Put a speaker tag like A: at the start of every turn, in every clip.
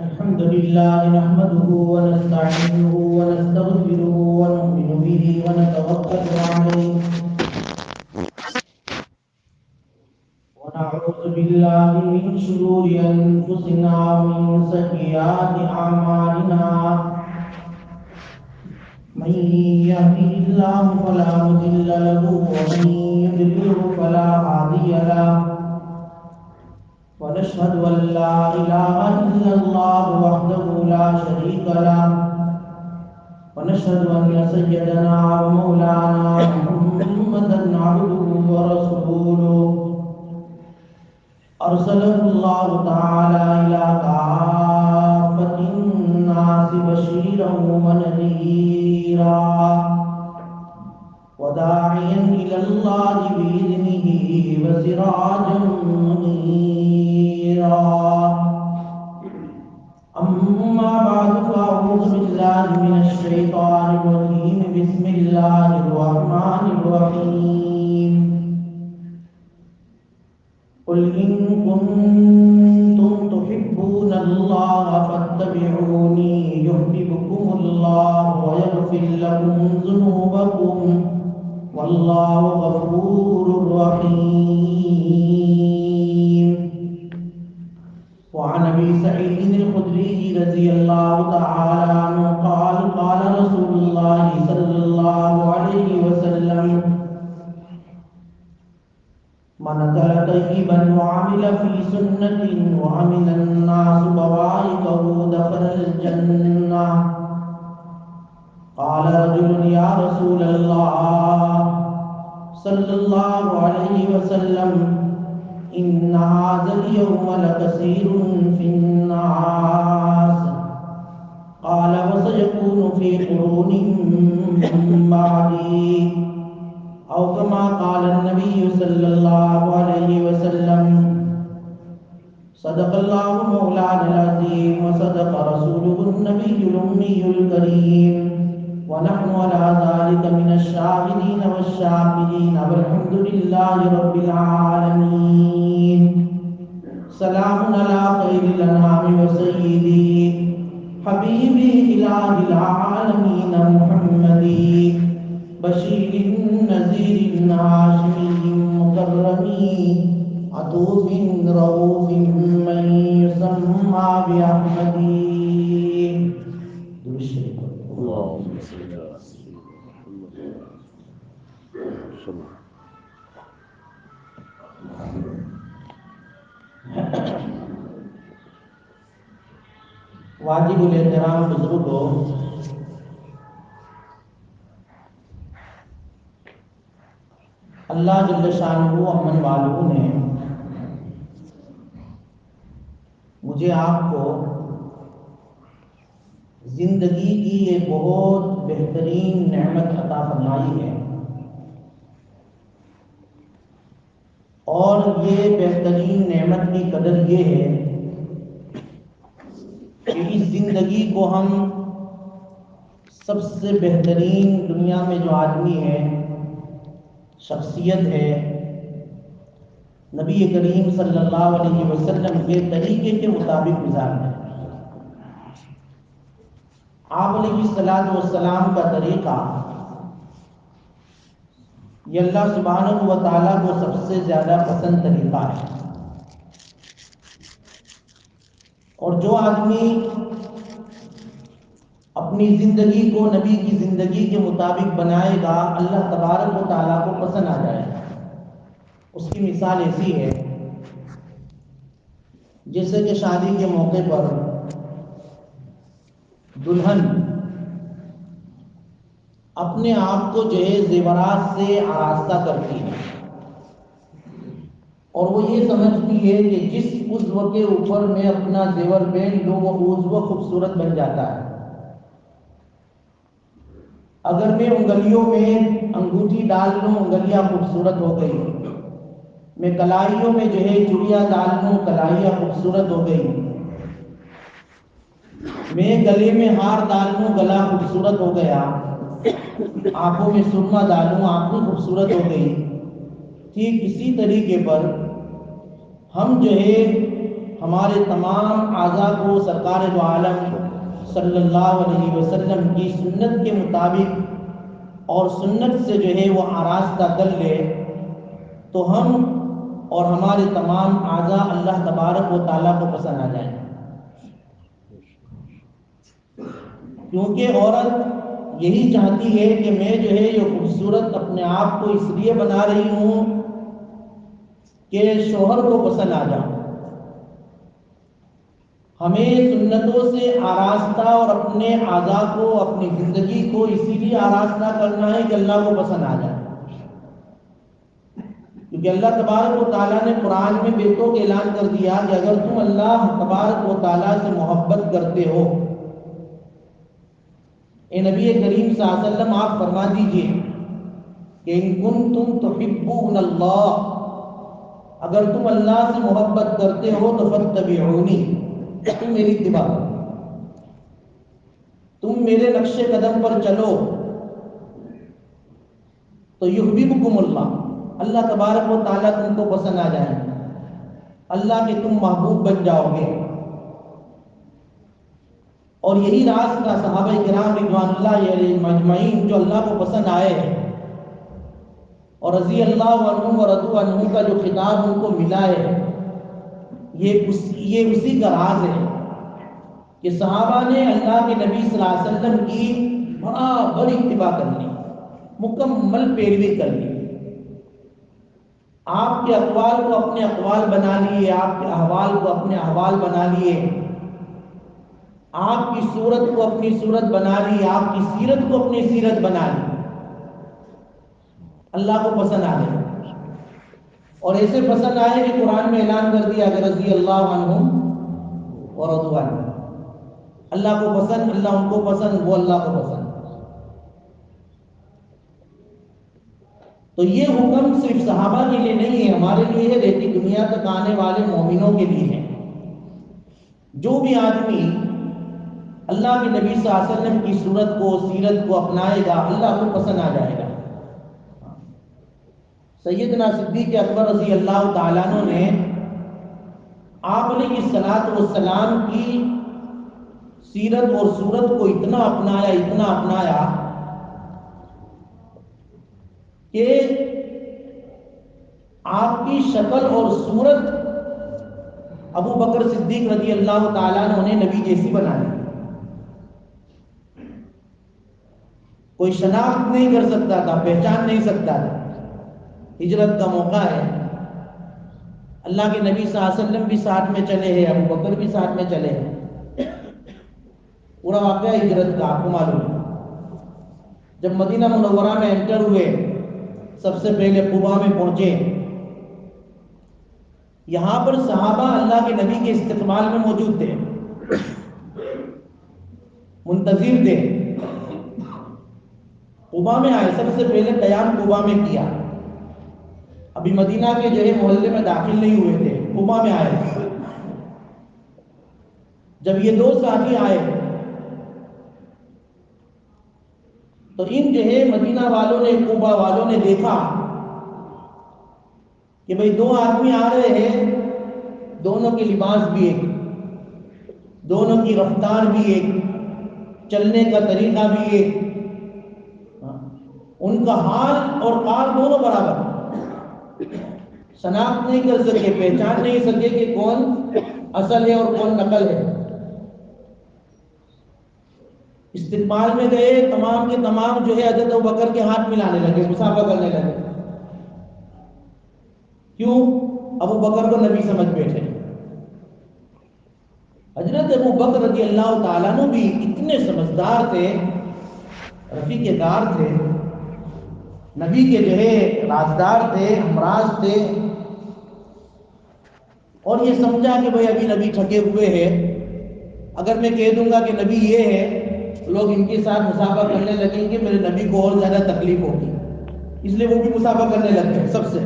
A: الحمد لله نحمده ونستعينه ونستغفره ونؤمن به ونتوكل عليه ونعوذ بالله من شرور أنفسنا ومن سيئات أعمالنا من يهده الله فلا مضل له ومن يضلل فلا هادي له ونشهد أن لا إله إلا الله وحده لا شريك له ونشهد أن سيدنا ومولانا محمدا عبده ورسوله أرسله الله تعالى إلى كافة الناس بشيرا ونذيرا وداعيا إلى الله بإذنه وسراجا منيرا أما بعد فأعوذ بالله من الشيطان الرجيم بسم الله الرحمن الرحيم قل إن كنتم تحبون الله فاتبعوني يحببكم الله ويغفر لكم ذنوبكم والله غفور رحيم. وعن أبي سعيد الخدري رضي الله تعالى عنه قال قال رسول الله صلى الله عليه وسلم من أكل طيبا وعمل في سنة وعمل الناس بوائقه دخل الجنة. قال رجل يا رسول الله صلى الله عليه وسلم إن هذا اليوم لكثير في الناس. قال وسيكون في قرون بعدي أو كما قال النبي صلى الله عليه وسلم. صدق الله مولانا العظيم وصدق رسوله النبي الأمي الكريم ونحن على ذلك من الشاهدين والشاكرين والحمد لله رب العالمين. سلام على خير الأنام وسيدي حبيبي إله العالمين محمد بشير نذير هاشمي مكرم عطوف رؤوف من يسمى بأحمد.
B: اللهم صل على سيدنا محمد وسلم.
A: واجب الاحترام بزرگوں، اللہ جل شانہ امن والوں نے مجھے آپ کو زندگی کی ایک بہت بہترین نعمت عطا فرمائی ہے، اور یہ بہترین نعمت کی قدر یہ ہے کہ اس زندگی کو ہم سب سے بہترین دنیا میں جو آدمی ہے، شخصیت ہے، نبی کریم صلی اللہ علیہ وسلم کے طریقے کے مطابق گزارنا ہے۔ آپ علیہ الصلوۃ والسلام کا طریقہ یہ اللہ سبحانہ و تعالیٰ کو سب سے زیادہ پسند طریقہ ہے، اور جو آدمی اپنی زندگی کو نبی کی زندگی کے مطابق بنائے گا، اللہ تبارک و تعالیٰ کو پسند آ جائے گا۔ اس کی مثال ایسی ہے جیسے کہ شادی کے موقع پر دلہن اپنے آپ کو جہیز زیورات سے آراستہ کرتی ہے، اور وہ یہ سمجھتی ہے کہ جس عضو کے اوپر میں اپنا زیور پہن لوں وہ عضو خوبصورت بن جاتا ہے۔ اگر میں انگلیوں میں انگوٹھی ڈال لوں انگلیاں خوبصورت ہو گئی، میں کلائیوں میں جو ہے چڑیا ڈال لوں کلائیاں خوبصورت ہو گئی، میں گلے میں ہار ڈال لوں گلا خوبصورت ہو گیا، آنکھوں میں سرما ڈالوں آنکھیں خوبصورت ہو گئی۔ ٹھیک اسی طریقے پر ہم جو ہے ہمارے تمام اعضاء کو سرکار دو عالم صلی اللہ علیہ وسلم کی سنت کے مطابق اور سنت سے جو ہے وہ آراستہ کر لے تو ہم اور ہمارے تمام اعضاء اللہ تبارک و تعالیٰ کو پسند آ جائیں. کیونکہ عورت یہی چاہتی ہے کہ میں جو ہے یہ خوبصورت اپنے آپ کو اس لیے بنا رہی ہوں کہ شوہر کو پسند آ جاؤں. ہمیں سنتوں سے آراستہ اور اپنے اعضاء کو اپنی زندگی کو اسی لیے آراستہ کرنا ہے کہ اللہ کو پسند آ جائے. کیونکہ اللہ تبارک و تعالیٰ نے قرآن میں بیتوں کے اعلان کر دیا کہ اگر تم اللہ تبارک و تعالیٰ سے محبت کرتے ہو، اے نبی کریم صلی اللہ علیہ وسلم آپ فرما دیجئے کہ ان کنتم تحبون اللہ، اگر تم اللہ سے محبت کرتے ہو تو فاتبعونی، تم میری اتباع کرو، تم میرے نقش قدم پر چلو تو یحببکم اللہ، اللہ تبارک و تعالیٰ تم کو پسند آ جائے، اللہ کے تم محبوب بن جاؤ گے. اور یہی راز کا صحابہ کرام رضوان اللہ علیہم اجمعین جو اللہ کو پسند آئے ہیں اور رضی اللہ عنہم و رضوا عنہ کا جو خطاب ان کو ملا ہے، یہ اسی کا راز ہے کہ صحابہ نے اللہ کے نبی صلی اللہ علیہ وسلم کی برابر اتباع کر لی، مکمل پیروی کر لی. آپ کے اقوال کو اپنے اقوال بنا لیے، آپ کے احوال کو اپنے احوال بنا لیے، آپ کی صورت کو اپنی صورت بنا لی، آپ کی سیرت کو اپنی سیرت بنا لی. اللہ کو پسند آ گئے اور ایسے پسند آئے کہ قرآن میں اعلان کر دیا کہ رضی اللہ عنہم ورضوا عنہ، اللہ کو پسند، اللہ ان کو پسند، وہ اللہ کو پسند. تو یہ حکم صرف صحابہ کے لیے نہیں ہے، ہمارے لیے ہے، رہتی دنیا تک آنے والے مومنوں کے لیے ہے. جو بھی آدمی اللہ کے نبی صلی اللہ علیہ وسلم کی صورت کو سیرت کو اپنائے گا اللہ کو پسند آ جائے گا. سیدنا صدیق اکبر رضی اللہ تعالیٰ عنہ نے آپ علیہ الصلوۃ والسلام کی سیرت اور صورت کو اتنا اپنایا کہ آپ کی شکل اور صورت ابو بکر صدیق رضی اللہ تعالیٰ عنہ نے نبی جیسی بنا دی. کوئی شناخت نہیں کر سکتا تھا، پہچان نہیں سکتا تھا. ہجرت کا موقع ہے، اللہ کے نبی صلی اللہ علیہ وسلم بھی ساتھ میں چلے ہیں، ابو بکر بھی ساتھ میں چلے ہیں. پورا واقعہ ہجرت کا آپ کو معلوم ہے. جب مدینہ منورہ میں انٹر ہوئے، سب سے پہلے قباء میں پہنچے. یہاں پر صحابہ اللہ کے نبی کے استقبال میں موجود تھے، منتظر تھے. قباء میں آئے، سب سے پہلے قیام قباء میں کیا. ابھی مدینہ کے جو ہے محلے میں داخل نہیں ہوئے تھے، قباء میں آئے. جب یہ دو ساتھی آئے تو ان جو ہے مدینہ والوں نے، قباء والوں نے دیکھا کہ بھئی دو آدمی آ رہے ہیں، دونوں کے لباس بھی ایک، دونوں کی رفتار بھی ایک، چلنے کا طریقہ بھی ایک، ان کا حال اور قال دونوں برابر. شناخت نہیں کر سکے، پہچان نہیں سکے کہ کون اصل ہے اور کون نقل ہے. استقبال میں گئے، تمام کے تمام جو ہے حضرت ابوبکر کے ہاتھ ملانے لگے، مصافحہ کرنے لگے. کیوں؟ ابوبکر کو نبی سمجھ بیٹھے. حضرت ابوبکر رضی اللہ تعالیٰ عنہ بھی اتنے سمجھدار تھے، رفیق دار تھے، نبی کے جو ہے رازدار تھے، ہمراز تھے. اور یہ سمجھا کہ بھئی ابھی نبی تھکے ہوئے ہیں، اگر میں کہہ دوں گا کہ نبی یہ ہے، لوگ ان کے ساتھ مصافحہ کرنے لگیں گے، میرے نبی کو اور زیادہ تکلیف ہوگی. اس لیے وہ بھی مصافحہ کرنے لگے، سب سے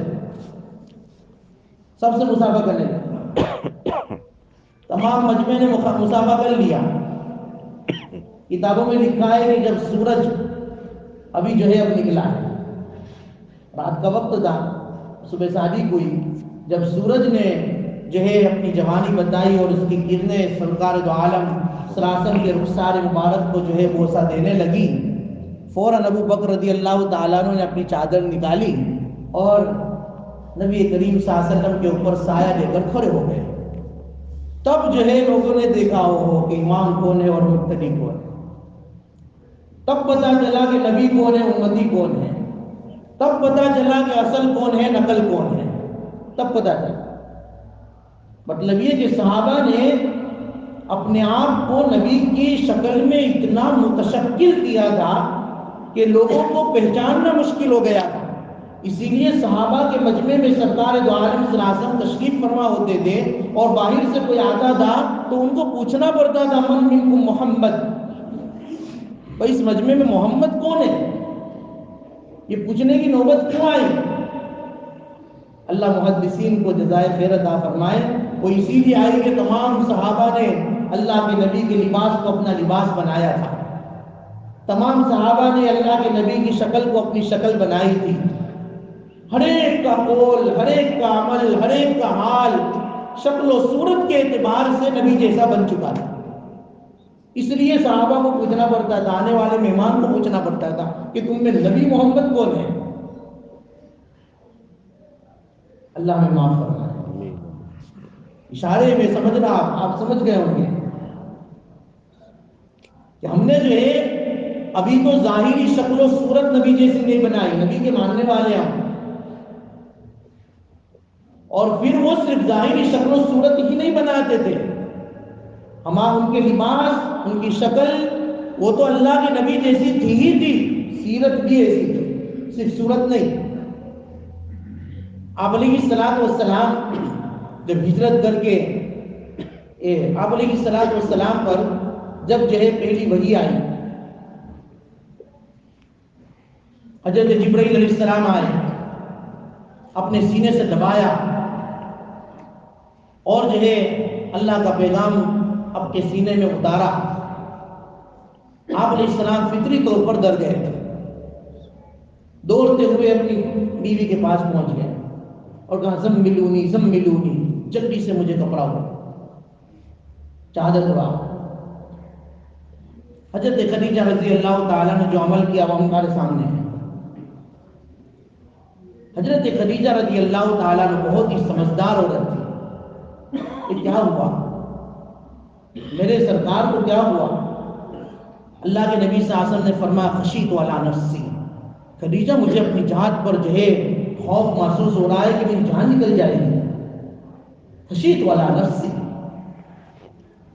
A: مصافحہ کرنے لگے. تمام مجمع نے مصافحہ کر لیا. کتابوں میں لکھا ہے کہ جب سورج ابھی جو ہے اب نکلا ہے، رات کا وقت تھا، صبح صادق ہوئی، جب سورج نے جو ہے اپنی جوانی بتائی اور اس کی کرنیں سرکار دو عالم صلی اللہ علیہ وسلم کے رخسار مبارک کو جو ہے بوسہ دینے لگی، فوراً ابو بکر رضی اللہ تعالیٰ عنہ نے اپنی چادر نکالی اور نبی کریم صلی اللہ علیہ وسلم کے اوپر سایہ دے کر کھڑے ہو گئے۔ تب جو ہے لوگوں نے دیکھا ہو کہ امام کون ہے اور مقتدی کون ہے، تب پتہ چلا کہ نبی کون ہے، امتی کون ہے، تب پتہ چلا کہ اصل کون ہے، نقل کون ہے، تب پتہ چلا۔ مطلب یہ کہ صحابہ نے اپنے آپ کو نبی کی شکل میں اتنا متشکل کیا تھا کہ لوگوں کو پہچاننا مشکل ہو گیا تھا۔ اسی لیے صحابہ کے مجمع میں سرکار دو عالم صلی اللہ علیہ وسلم تشریف فرما ہوتے تھے اور باہر سے کوئی آتا تھا تو ان کو پوچھنا پڑتا تھا من منکم محمد، بھائی اس مجمع میں محمد کون ہے؟ یہ پوچھنے کی نوبت کیوں آئی؟ اللہ محدثین کو جزائے خیر عطا فرمائے، وہ اسی لیے آئی کہ تمام صحابہ نے اللہ کے نبی کے لباس کو اپنا لباس بنایا تھا، تمام صحابہ نے اللہ کے نبی کی شکل کو اپنی شکل بنائی تھی، ہر ایک کا قول، ہر ایک کا عمل، ہر ایک کا حال شکل و صورت کے اعتبار سے نبی جیسا بن چکا تھا۔ اس لیے صحابہ کو پوچھنا پڑتا تھا، آنے والے مہمان کو پوچھنا پڑتا تھا کہ تم میں نبی محمد کون ہے؟ اللہ میں معاف فرمائے۔ اشارے میں سمجھنا آپ سمجھ گئے ہوں گے کہ ہم نے جو ہے ابھی تو ظاہری شکل و صورت نبی جیسی نہیں بنائی، نبی کے ماننے والے ہم، اور پھر وہ صرف ظاہری شکل و صورت ہی نہیں بناتے تھے، ہمارا ان کے لباس، ان کی شکل وہ تو اللہ کے نبی جیسی تھی ہی تھی، سیرت بھی ایسی تھی، صرف صورت نہیں۔ آپ علیہ الصلوۃ والسلام جب ہجرت کر کے آپ علیہ الصلوۃ والسلام پر جب جو ہے پہلی وحی آئی، حضرت جبرائیل علیہ السلام آئے، اپنے سینے سے دبایا اور جو ہے اللہ کا پیغام آپ کے سینے میں اتارا۔ آپ علیہ السلام فطری طور پر ڈر گئے، دوڑتے ہوئے اپنی بیوی کے پاس پہنچ گئے اور کہا زملونی زملونی، جلدی سے مجھے کپڑا ہو، چادر اڑا۔ حضرت خدیجہ رضی اللہ تعالیٰ نے جو عمل کیا وہ ہمارے سامنے ہے۔ حضرت خدیجہ رضی اللہ تعالیٰ نے بہت ہی سمجھدار عورت تھی، کہ کیا ہوا میرے سرکار کو، کیا ہوا؟ اللہ کے نبی صلی اللہ علیہ وسلم نے فرمایا خشیت علی نفسی، خدیجہ مجھے اپنی ذات پر جو ہے خوف محسوس ہو رہا ہے کہ میری جان نکل جائے گی، خشیت علی نفسی۔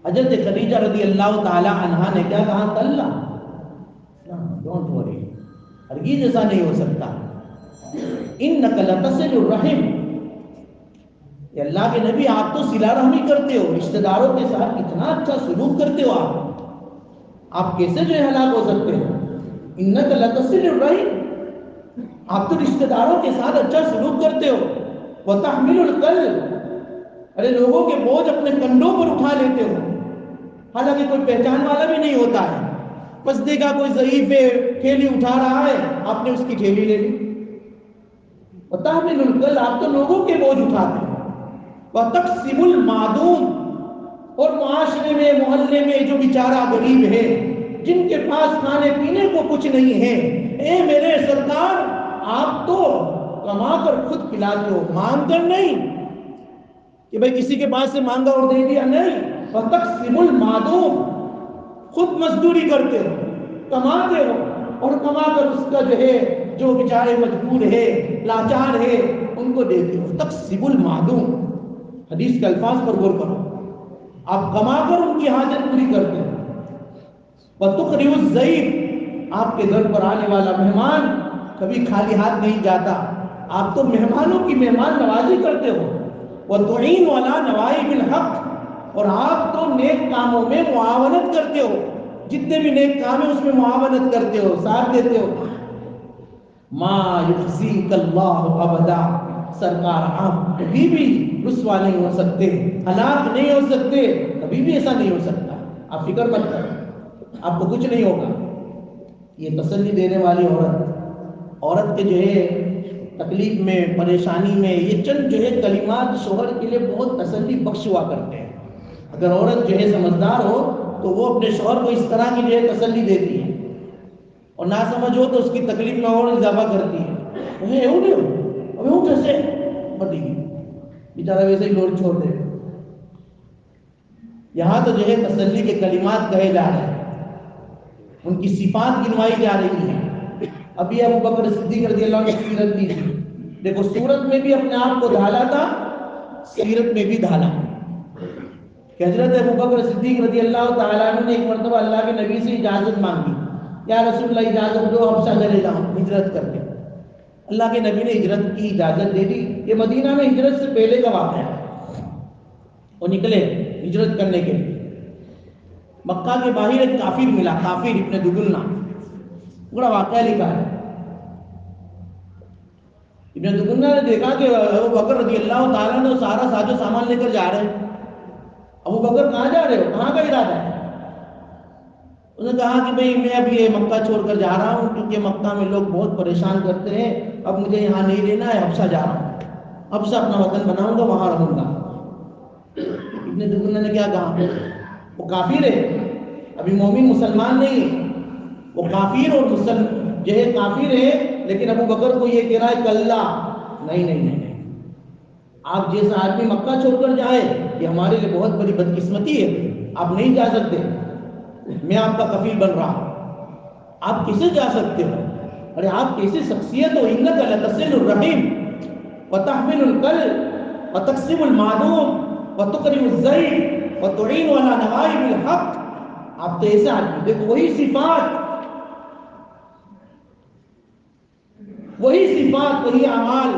A: حضرت خدیجہ رضی اللہ تعالی عنہا نے کیا کہا؟ کلا ڈونٹ وری، ہرگز ایسا نہیں ہو سکتا، انک لتصل الرحم، کہ اللہ کے نبی آپ تو صلہ رحمی کرتے ہو، رشتہ داروں کے ساتھ کتنا اچھا سلوک کرتے ہو، آپ کیسے جو ہے ہلاک ہو سکتے ہو؟ انک لتصل الرحم، آپ تو رشتہ داروں کے ساتھ اچھا سلوک کرتے ہو، وتحمل الکل، ارے لوگوں کے بوجھ اپنے کندھوں پر اٹھا لیتے ہو، حالانکہ کوئی پہچان والا بھی نہیں ہوتا ہے، بس دیکھا کوئی ضعیف ٹھیلی اٹھا رہا ہے، آپ نے اس کی ٹھیلی لے لی۔ وتحمل الکل، آپ تو لوگوں کے بوجھ اٹھاتے ہو، وتقسم المعدوم، اور معاشرے میں محلے میں جو بیچارہ غریب ہے، جن کے پاس کھانے پینے کو کچھ نہیں ہے، اے میرے سرکار آپ تو کما کر خود کھلاتے ہو، مانگ کر نہیں کہ بھئی کسی کے پاس سے مانگا اور دے دیا، نہیں، وتقسم المعدوم، خود مزدوری کرتے ہو، کماتے ہو اور کما کر اس کا جو ہے جو بیچارے مجبور ہے، لاچار ہے، ان کو دیتے ہو، تقسم المعدوم۔ حدیث کے الفاظ پر غور کرو، آپ کما کر ان کی حاجت پوری کرتے ہیں۔ وَتُقْرِئُ الضَّيْفَ، آپ کے گھر پر آنے والا مہمان کبھی خالی ہاتھ نہیں جاتا، آپ تو مہمانوں کی مہمان نوازی کرتے ہو۔ وَتُعِينُ عَلَى نَوَائِبِ الْحَقِّ، اور آپ تو نیک کاموں میں معاونت کرتے ہو، جتنے بھی نیک کام ہیں اس میں معاونت کرتے ہو، ساتھ دیتے ہو۔ مَا يُخْزِيكَ اللَّهُ أَبَدًا، سرکار آپ کبھی بھی رسوا نہیں ہو سکتے، ہلاک نہیں ہو سکتے، کبھی بھی ایسا نہیں ہو سکتا، آپ فکر مت کریں، آپ کو کچھ نہیں ہوگا۔ یہ تسلی دینے والی عورت کے جو ہے تکلیف میں، پریشانی میں، یہ چند جو ہے کلمات شوہر کے لیے بہت تسلی بخش ہوا کرتے ہیں۔ اگر عورت جو ہے سمجھدار ہو تو وہ اپنے شوہر کو اس طرح کی جو ہے تسلی دیتی ہے، اور نہ سمجھ ہو تو اس کی تکلیف میں اور اضافہ کرتی ہے۔ کیسے پتی بیچارہ ویسے ہی لوٹ چھوڑ دے۔ یہاں تو جو ہے تسلی کے کلمات کہے جا رہے ہیں، ان کی صفات گنوائی جا رہی ہیں۔ ابھی ابو بکر صدیق رضی اللہ عنہ کی سیرت کی تھی، دیکھو صورت میں بھی اپنے آپ کو ڈھالا تھا، سیرت میں بھی ڈھالا کہ حضرت ابو بکر صدیق رضی اللہ تعالیٰ عنہ نے ایک مرتبہ اللہ کے نبی سے اجازت مانگی، یا رسول اللہ اجازت دو حبشہ چلے جاؤں ہجرت کر کے۔ اللہ کے نبی نے ہجرت کی اجازت دے دی۔ یہ مدینہ میں ہجرت سے پہلے کا واقعہ ہے، وہ نکلے ہجرت کرنے کے لیے۔ مکہ کے باہر ایک کافر ملا، کافر ابن دگلنا، بڑا واقعہ لکھا ہے۔ ابن دگلنا نے دیکھا کہ ابو بکر رضی اللہ تعالیٰ نے سارا ساز و سامان لے کر جا رہے ہیں۔ ابو بکر کہاں جا رہے ہو، کہاں کا ارادہ ہے؟ انہوں نے کہا کہ بھئی میں اب یہ مکہ چھوڑ کر جا رہا ہوں، کیونکہ مکہ میں لوگ بہت پریشان کرتے ہیں، اب مجھے یہاں نہیں رہنا ہے، حبشہ جا رہا ہوں، حبشہ اپنا وطن بناؤں گا، وہاں رہوں گا۔ ابن دگلنا نے کیا کہا، وہ کافر ہے، ابھی مومن مسلمان نہیں، وہ کافر اور مسلم جو ہے کافر ہے، لیکن ابو بکر کو یہ کہہ رہا ہے کہ اللہ نہیں، آپ جیسا آدمی مکہ چھوڑ کر جائے یہ ہمارے لیے بہت بڑی بدقسمتی ہے، آپ نہیں جا سکتے، میں آپ کا کفیل بن رہا ہوں، آپ کیسے جا سکتے ہو؟ ارے آپ کیسی شخصیت ہو، انک لتصل الرحیم وتحمل الکل وتکسب المعدوم وتقرب الضیف وتعین علی نوائب الحق، آپ تو ایسے آدمی، دیکھو وہی صفات، وہی اعمال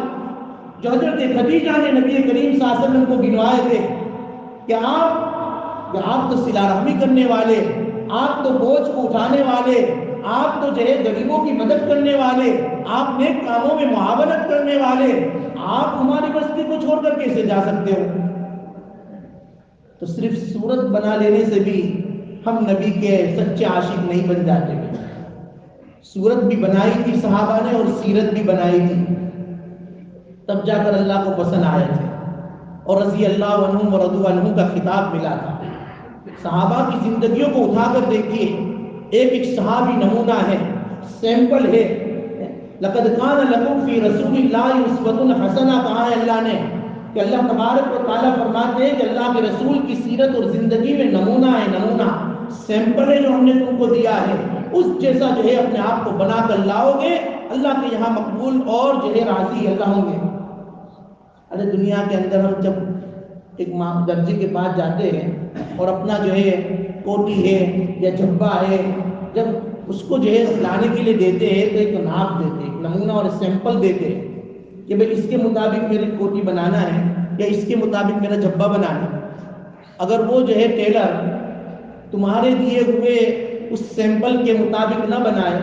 A: جو حضرت خدیجہ نے نبی کریم صلی اللہ علیہ وسلم کو گنوائے تھے کہ آپ تو صلہ رحمی کرنے والے، آپ تو بوجھ کو اٹھانے والے، آپ تو جو ہے غریبوں کی مدد کرنے والے، آپ نیک کاموں میں معاونت کرنے والے، آپ ہماری بستی کو چھوڑ کر کیسے جا سکتے ہو؟ تو صرف صورت بنا لینے سے بھی ہم نبی کے سچے عاشق نہیں بن جاتے۔ صورت بھی بنائی تھی صحابہ نے اور سیرت بھی بنائی تھی، تب جا کر اللہ کو پسند آئے تھے اور رضی اللہ عنہم ورضوا عنہ کا خطاب ملا تھا۔ صحابہ کی زندگیوں کو اٹھا کر دیکھیے، ایک صحابی نمونہ ہے، سیمپل ہے۔ لقد کان لکم فی رسول اللہ اسوۃ حسنہ، کہا ہے اللہ نے کہ اللہ تبارک و تعالیٰ فرماتے ہیں کہ اللہ کے رسول کی سیرت اور زندگی میں نمونہ ہے، نمونہ سیمپل ہے جو ہم نے تم کو دیا ہے، اس جیسا جو ہے اپنے آپ کو بنا کر لاؤ گے، اللہ کے یہاں مقبول اور جو ہے راضی اللہ ہوں گے۔ ارے دنیا کے اندر ہم جب ایک درجی کے پاس جاتے ہیں اور اپنا جو ہے کوٹی ہے یا جھبا ہے، جب اس کو جو ہے سلانے کے لیے دیتے ہیں تو ایک ناپ دیتے ہیں، ایک نمونہ اور سیمپل دیتے ہیں کہ بھئی اس کے مطابق میری کوٹی بنانا ہے یا اس کے مطابق میرا جھبا بنانا ہے۔ اگر وہ جو ہے ٹیلر تمہارے دیے ہوئے اس سیمپل کے مطابق نہ بنائے،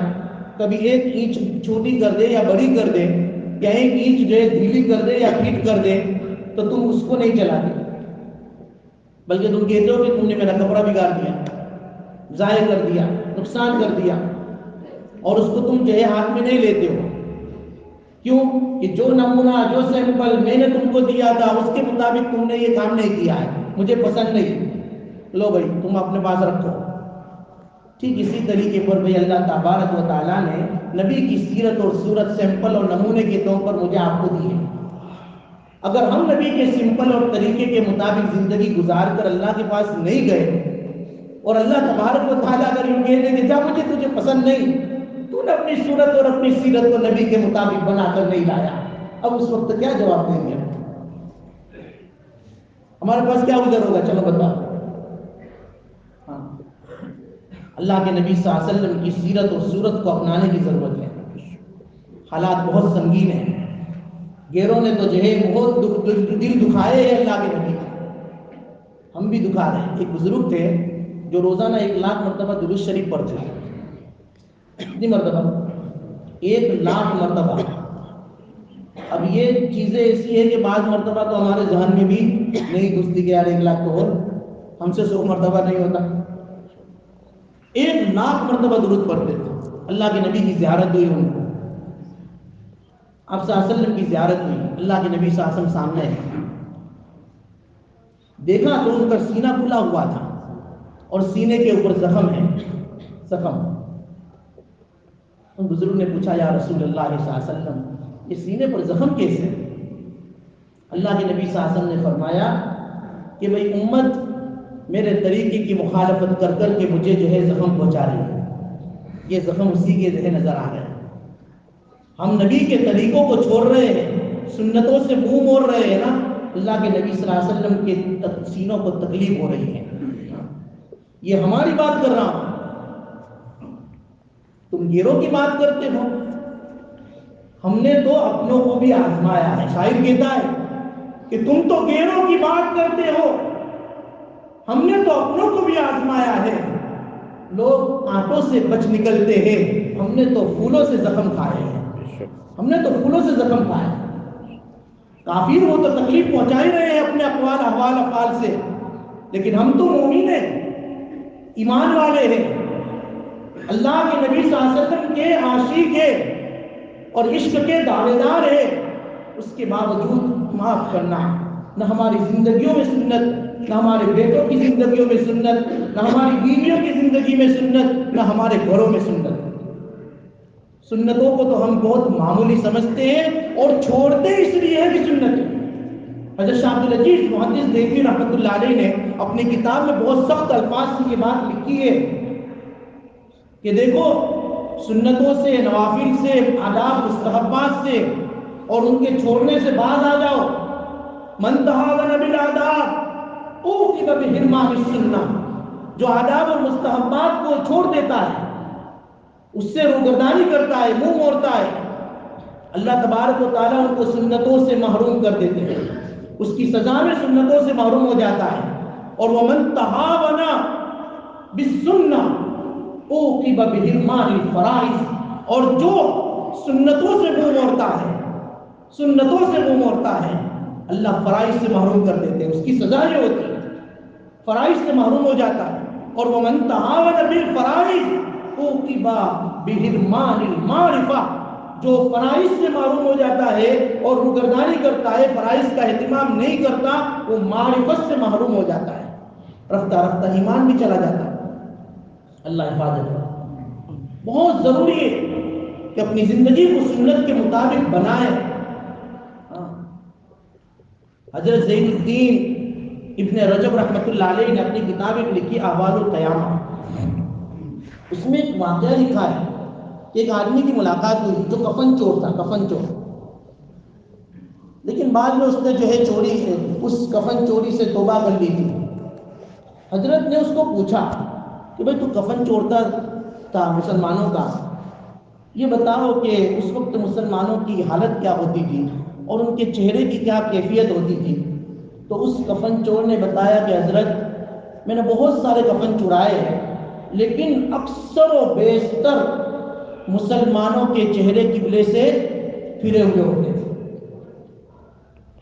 A: کبھی ایک اینچ چھوٹی کر دے یا بڑی کر دے، یا ایک اینچ جو ہے ڈھیلی کر دے یا فٹ کر دے، تو تم اس کو نہیں چلاتے، بلکہ تم کہتے ہو کہ تم نے میرا کپڑا بگاڑ دیا، ضائع کر دیا، نقصان کر دیا، اور اس کو تم جو ہے ہاتھ میں نہیں لیتے ہو۔ کیوں کہ جو نمونہ، جو سیمپل میں نے تم کو دیا تھا اس کے مطابق تم نے یہ کام نہیں کیا ہے، مجھے پسند نہیں، لو بھائی تم اپنے پاس رکھو۔ ٹھیک اسی طریقے پر بھائی اللہ تبارک و تعالیٰ نے نبی کی سیرت اور صورت سیمپل اور نمونے کے طور پر مجھے آپ کو دی ہے۔ اگر ہم نبی کے سمپل اور طریقے کے مطابق زندگی گزار کر اللہ کے پاس نہیں گئے اور اللہ تبارک و تعالیٰ اگر یوں کہہ دے کہ جا مجھے تجھے پسند نہیں، تو نے اپنی صورت اور اپنی سیرت کو نبی کے مطابق بنا کر نہیں لایا، اب اس وقت کیا جواب دیں گے؟ ہمارے پاس کیا ادھر ہوگا؟ چلو بتاؤ۔ ہاں، اللہ کے نبی صلی اللہ علیہ وسلم کی سیرت اور صورت کو اپنانے کی ضرورت ہے۔ حالات بہت سنگین ہیں، غیروں نے تو جو ہے بہت دل دکھائے ہیں اللہ کے نبی کا، ہم بھی دکھا رہے ہیں۔ ایک بزرگ تھے جو روزانہ 1,00,000 مرتبہ درود شریف پڑھتے ہیں۔ کتنی مرتبہ؟ 1,00,000 مرتبہ۔ اب یہ چیزیں ایسی ہے کہ بعض مرتبہ تو ہمارے ذہن میں بھی نہیں گھستی کہ یار 1,00,000 تو اور ہم سے 100 مرتبہ نہیں ہوتا۔ 1,00,000 مرتبہ درود پڑھتے تھے، اللہ کے نبی کی زیارت ہوئی ان کو۔ آپ صلی اللہ علیہ وسلم کی زیارت ہوئی، اللہ کے نبی صلی اللہ علیہ وسلم سامنے دیکھا تو ان کا سینہ کھلا ہوا تھا اور سینے کے اوپر زخم ہے، زخم۔ ان بزرگ نے پوچھا یا رسول اللہ صلی اللہ علیہ وسلم یہ سینے پر زخم کیسے؟ اللہ کے نبی صلی اللہ علیہ وسلم نے فرمایا کہ بھئی امت میرے طریقے کی مخالفت کر کر کے مجھے جو ہے زخم پہنچا رہی ہے، یہ زخم اسی کے جو ہے نظر آ رہے ہیں۔ ہم نبی کے طریقوں کو چھوڑ رہے ہیں، سنتوں سے منہ موڑ رہے ہیں نا، اللہ کے نبی صلی اللہ علیہ وسلم کے سینوں کو تکلیف ہو رہی ہے۔ یہ ہماری بات کر رہا ہوں، تم گیروں کی بات کرتے ہو۔ ہم نے تو اپنوں کو بھی آزمایا ہے، شاعر کہتا ہے کہ تم تو گیروں کی بات کرتے ہو، ہم نے تو اپنوں کو بھی آزمایا ہے۔ لوگ آنٹوں سے بچ نکلتے ہیں، ہم نے تو پھولوں سے زخم کھائے ہیں، ہم نے تو پھولوں سے زخم کھائے ہیں۔ کافر وہ تو تکلیف پہنچا ہی رہے ہیں اپنے اقوال احوال افعال سے، لیکن ہم تو مومن ہیں، ایمان والے ہیں، اللہ کے نبی صلی اللہ علیہ وسلم کے عاشق ہیں اور عشق کے دعوے دار ہیں، اس کے باوجود معاف کرنا نہ ہماری زندگیوں میں سنت، نہ ہمارے بیٹوں کی زندگیوں میں سنت، نہ ہماری بیویوں کی زندگی میں سنت، نہ ہمارے گھروں میں سنت۔ سنتوں کو تو ہم بہت معمولی سمجھتے ہیں اور چھوڑتے اس لیے ہے کہ سنت ہے۔ حضرت شاہ عبد العزیز محدث دہلوی رحمۃ اللہ علیہ نے اپنی کتاب میں بہت سخت الفاظ سے یہ بات لکھی ہے کہ دیکھو سنتوں سے، نوافل سے، آداب مستحبات سے اور ان کے چھوڑنے سے باز آ جاؤ۔ من تہاون بالآداب عوقب بحرمان السنہ، جو آداب اور مستحبات کو چھوڑ دیتا ہے، اس سے روگردانی کرتا ہے، منہ موڑتا ہے، اللہ تبارک و تعالیٰ ان کو سنتوں سے محروم کر دیتے ہیں، اس کی سزا میں سنتوں سے محروم ہو جاتا ہے۔ اور ومن تہاون بالسنہ عوقب بحرمان الفرائض، اور جو سنتوں سے منہ موڑتا ہے، سنتوں سے منہ موڑتا ہے، اللہ فرائض سے محروم کر دیتے ہیں، اس کی سزا یہ ہوتی ہے، فرائض سے محروم ہو جاتا ہے۔ اور ومن تہاون بالفرائض عوقب بحرمان المعرفہ، جو فرائض سے محروم ہو جاتا ہے اور روگردانی کرتا ہے، فرائض کا اہتمام نہیں کرتا، وہ معرفت سے محروم ہو جاتا ہے، رفتہ رفتہ ایمان بھی چلا جاتا ہے۔ اللہ حفاظت کرے۔ بہت ضروری ہے کہ اپنی زندگی کو سنت کے مطابق بنائیں۔ حضرت زین الدین ابن رجب رحمۃ اللہ علیہ نے اپنی کتاب ایک لکھی احوال القیامہ، اس میں ایک واقعہ لکھا ہے کہ ایک آدمی کی ملاقات ہوئی جو کفن چور تھا، کفن چور، لیکن بعد میں اس نے جو ہے چوری، اس کفن چوری سے توبہ کر لی تھی۔ حضرت نے اس کو پوچھا کہ بھئی تو کفن چورتا تھا مسلمانوں کا، یہ بتاؤ کہ اس وقت مسلمانوں کی حالت کیا ہوتی تھی اور ان کے چہرے کی کیا کیفیت ہوتی تھی؟ تو اس کفن چور نے بتایا کہ حضرت میں نے بہت سارے کفن چرائے ہیں، لیکن اکثر و بیشتر مسلمانوں کے چہرے قبلے سے پھرے ہوئے ہوتے تھے،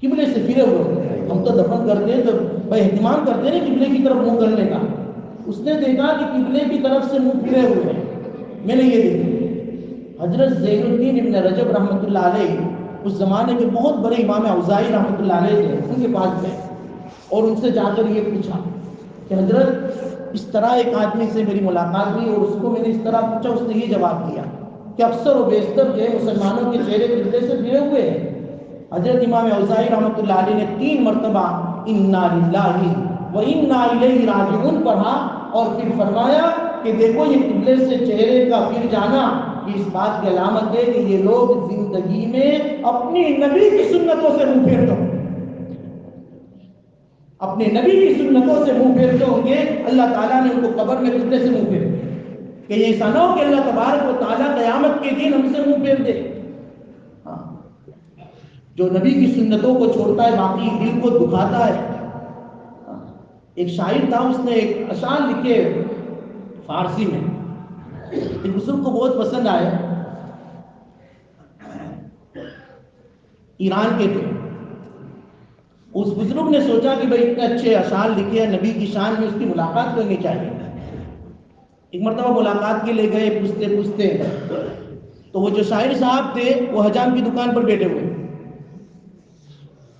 A: قبلے سے پھرے ہوئے ہوتے تھے۔ ہم تو دفن کرتے ہیں تو بھائی اہتمام کرتے ہیں قبلے کی طرف منہ کرنے کا، اس نے دیکھا کہ قبلے کی طرف سے منہ پھرے ہوئے ہیں، میں نے یہ دیکھا۔ حضرت زین الدین ابن رجب رحمۃ اللہ علیہ اس زمانے کے بہت بڑے امام اوزاعی رحمۃ اللہ علیہ تھے، ان کے پاس گئے اور ان سے جا کر یہ پوچھا کہ حضرت اس طرح ایک آدمی سے میری ملاقات ہوئی اور اس کو میں نے اس طرح پوچھا، اس نے یہ جواب دیا کہ اکثر و بیشتر جو ہے مسلمانوں کے چہرے قبلے سے پھرے ہوئے ہیں۔ حضرت امام اوزاعی رحمۃ اللہ علیہ نے 3 مرتبہ انا للہ و انا الیہ راجعون پڑھا اور پھر فرمایا کہ دیکھو یہ قبلے سے چہرے کا پھر جانا یہ اس بات کی علامت ہے کہ یہ لوگ زندگی میں اپنی نبی کی سنتوں سے منہ پھیرتے ہوں، اپنے نبی کی سنتوں سے منہ پھیرتے ہوں گے، اللہ تعالیٰ نے ان کو قبر میں قبلے سے منہ پھیر کہ یہ ایسا نہ ہو کہ اللہ تبارک و تعالیٰ قیامت کے دن ہم سے منہ پھیر دے۔ جو نبی کی سنتوں کو چھوڑتا ہے باقی دل کو دکھاتا ہے۔ ایک شاعر تھا، اس نے ایک اشعار لکھے فارسی میں، ایک بزرگ کو بہت پسند آئے، ایران کے تھے۔ اس بزرگ نے سوچا کہ بھئی اتنے اچھے اشعار لکھے ہیں نبی کی شان میں، اس کی ملاقات کرنی چاہیے۔ ایک مرتبہ ملاقات کے لیے گئے، پوچھتے پوچھتے تو وہ جو شاعر صاحب تھے وہ حجام کی دکان پر بیٹھے ہوئے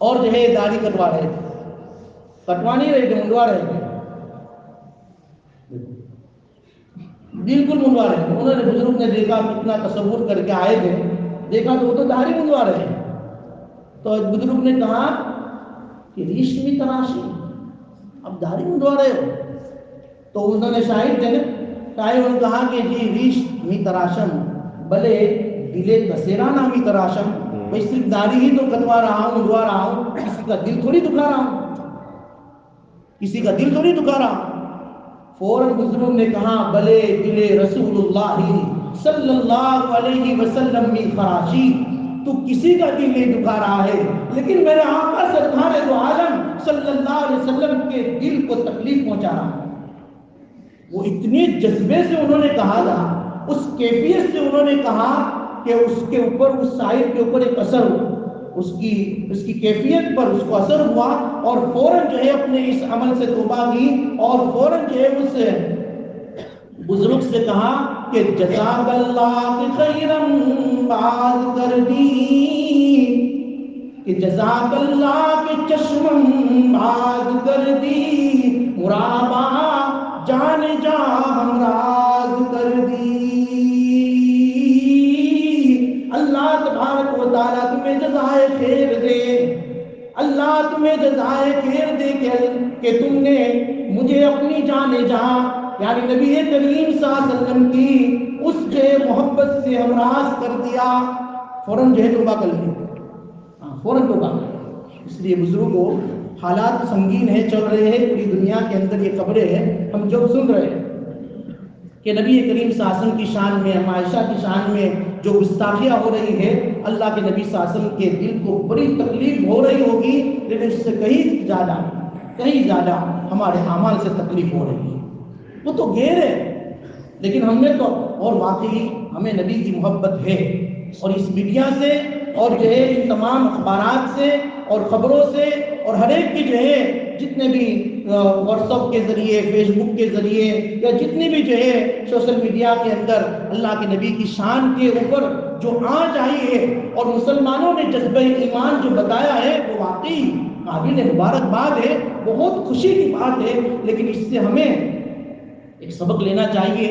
A: اور جو ہے داڑھی کٹوا رہے تھے، کٹوا نہیں رہے تھے، منڈوا رہے تھے، بالکل منڈوا رہے تھے۔ انہوں نے بزرگ نے دیکھا، کتنا تصور کر کے آئے تھے، دیکھا تو وہ تو داڑھی منڈوا رہے ہیں۔ تو بزرگ نے کہا کہ ریشمی تراشی، اب داڑھی منڈوا رہے ہو؟ تو انہوں نے شاعر تھے نا، شاعر نے کہا کہ جی ریشمی تراشم بلے دلے کسیرا نامی تراشم، بھائی صرف داڑھی ہی تو کٹوا رہا ہوں، منڈوا رہا ہوں، کسی کا دل تھوڑی دکھا رہا ہوں، کسی کا دل تھوڑی دکھا رہا ہوں۔ فوراً بزرگ نے کہا بلے دلے رسول اللہ صلی اللہ علیہ وسلم میں خراشی، تو کسی کا دل نہیں دکھا رہا ہے، لیکن میرے آقا سرکار دو عالم صلی اللہ علیہ وسلم کے دل کو تکلیف پہنچا رہا ہے۔ وہ اتنے جذبے سے انہوں نے کہا تھا، اس کیفیت سے انہوں نے کہا کہ اس کے اوپر، اس شاعر کے اوپر ایک اثر ہوا، اس کی کیفیت پر اس کو اثر ہوا، اور فوراً جو ہے اپنے اس عمل سے توبہ کی، اور فوراً جو ہے اس بزرگ سے کہا کہ جزاک اللہ خیرم باز کر دی، کہ جزاک اللہ کے چشمم باز کر دی، مرابا جان جا ہم راز کر دی۔ اللہ تبارک و تعالیٰ تمہیں جزائے خیر دے، اللہ تمہیں جزائے خیر دے کہ تم نے مجھے اپنی جان جہاں یعنی نبی کریم صلی اللہ علیہ وسلم کی اس کے محبت سے ہمراز کر دیا۔ فوراً جو ہے توبہ کر لیا، فوراً توبہ کر لیا۔ اس لیے بزرگوں، حالات سنگین ہیں، چل رہے ہیں پوری دنیا کے اندر، یہ خبریں ہیں ہم جو سن رہے ہیں کہ نبی کریم صلی اللہ علیہ وسلم کی شان میں، عائشہ کی شان میں جو گستاخیاں ہو رہی ہے، اللہ کے نبی صلی اللہ علیہ وسلم کے دل کو بڑی تکلیف ہو رہی ہوگی، لیکن اس سے کہیں زیادہ ہمارے اعمال سے تکلیف ہو رہی ہے۔ وہ تو غیر ہے، لیکن ہم نے تو، اور واقعی ہمیں نبی کی محبت ہے، اور اس میڈیا سے اور جو ہے ان تمام اخبارات سے اور خبروں سے اور ہر ایک کی جو ہے جتنے بھی واٹس ایپ کے ذریعے، فیس بک کے ذریعے یا جتنی بھی جو ہے سوشل میڈیا کے اندر اللہ کے نبی کی شان کے اوپر جو آنچ آئی ہے اور مسلمانوں نے جذبہ ایمان جو بتایا ہے، وہ واقعی قابل مبارکباد ہے، بہت خوشی کی بات ہے۔ لیکن اس سے ہمیں ایک سبق لینا چاہیے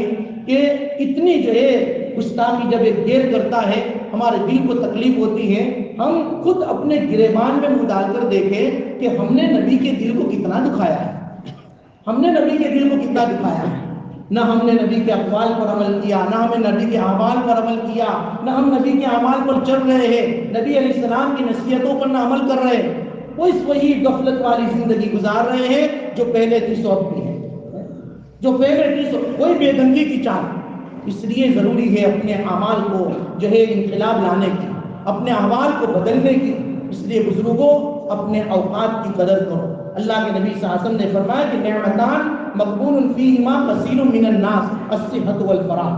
A: کہ اتنی جو ہے گستاخی جب ایک دیر کرتا ہے، ہمارے دل کو تکلیف ہوتی ہے، ہم خود اپنے گریبان میں منہ ڈال کر دیکھیں کہ ہم نے نبی کے دل کو کتنا دکھایا ہے، ہم نے نبی کے دل کو کتنا دکھایا ہے۔ نہ ہم نے نبی کے اقوال پر عمل کیا، نہ ہم نے نبی کے اعمال پر عمل کیا، نہ ہم نبی کے اعمال پر چل رہے ہیں، نبی علیہ السلام کی نصیحتوں پر نہ عمل کر رہے ہیں، وہ اس وہی غفلت والی زندگی گزار رہے ہیں جو پہلے تھی سو کی ہے، جو پہلے تھی سو، کوئی بے دنگی کی چال۔ اس لیے ضروری ہے اپنے اعمال کو جو ہے انقلاب لانے کی، اپنے اعمال کو بدلنے کی۔ اس لیے بزرگوں، اپنے اوقات کی قدر کرو۔ اللہ کے نبی صلی اللہ علیہ وسلم نے فرمایا کہ نعمتان مقبول فیہما کثیر من الناس الصحت والفراغ،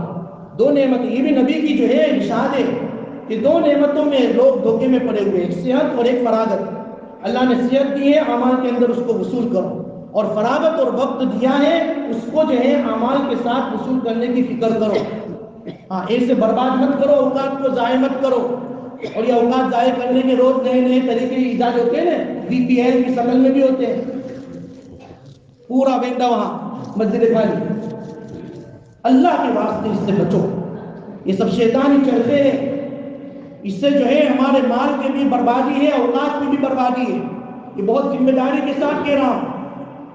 A: دو نعمتیں، یہ بھی نبی کی جو ہے ارشاد ہے کہ دو نعمتوں میں لوگ دھوکے میں پڑے ہوئے، ایک صحت اور ایک فراغت۔ اللہ نے صحت دی ہے، اعمال کے اندر اس کو وصول کرو، اور فراغت اور وقت دیا ہے، اس کو جو ہے اعمال کے ساتھ وصول کرنے کی فکر کرو۔ ہاں، ایسے برباد مت کرو، اوقات کو ضائع مت کرو۔ اور یہ اوقات ضائع کرنے کے روز نئے نئے طریقے ایجاد ہوتے ہیں نا، VPN کی شکل میں بھی ہوتے ہیں، پورا بینڈا وہاں مسجد خالی۔ اللہ کے واسطے اس سے بچو، یہ سب شیطانی چرخے ہیں، اس سے جو ہے ہمارے مال کی بھی بربادی ہے، اوقات کی بھی بربادی ہے۔ یہ بہت ذمہ داری کے ساتھ کہہ رہا ہوں،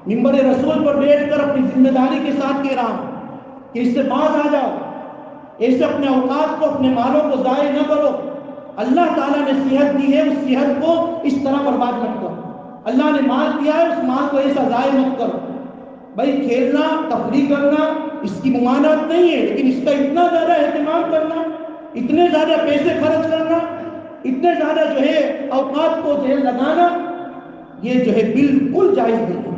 A: منبر رسول پر بیٹھ کر اپنی ذمہ داری کے ساتھ کہہ رہا ہوں کہ اس سے باز آ جاؤ، ایسے اپنے اوقات کو، اپنے مالوں کو ضائع نہ کرو۔ اللہ تعالیٰ نے صحت دی ہے، اس صحت کو اس طرح برباد مت کرو۔ اللہ نے مال دیا ہے، اس مال کو ایسا ضائع مت کرو۔ بھائی کھیلنا، تفریح کرنا اس کی ممانعت نہیں ہے، لیکن اس کا اتنا زیادہ اہتمام کرنا، اتنے زیادہ پیسے خرچ کرنا، اتنے زیادہ جو ہے اوقات کو جو ہے لگانا، یہ جو ہے بالکل جائز نہیں ہے،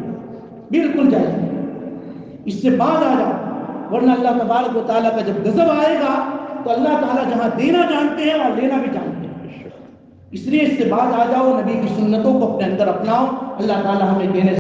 A: بالکل جائز نہیں۔ اس سے باز آ جاؤ، ورنہ اللہ تبارک و تعالیٰ کا جب غضب آئے گا تو اللہ تعالیٰ جہاں دینا جانتے ہیں وہاں لینا بھی جانتے ہیں۔ اس لیے اس سے باز آ جاؤ، نبی کی سنتوں کو اپنے اندر اپناؤ، اللہ تعالیٰ ہمیں دینے